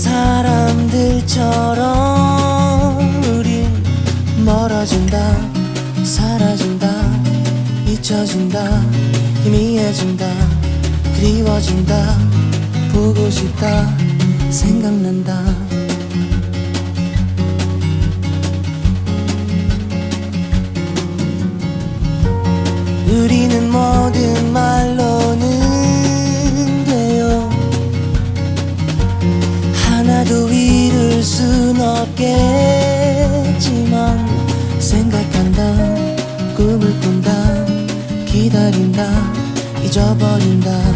사람들처럼 우린 멀어진다, 사라진다, 잊혀진다, 희미해진다, 그리워진다, 보고 싶다, 생각난다. 우리는 모든 말로는 돼요. 하나도 이룰 순 없겠지만 생각한다, 꿈을 꾼다, 기다린다, 잊어버린다.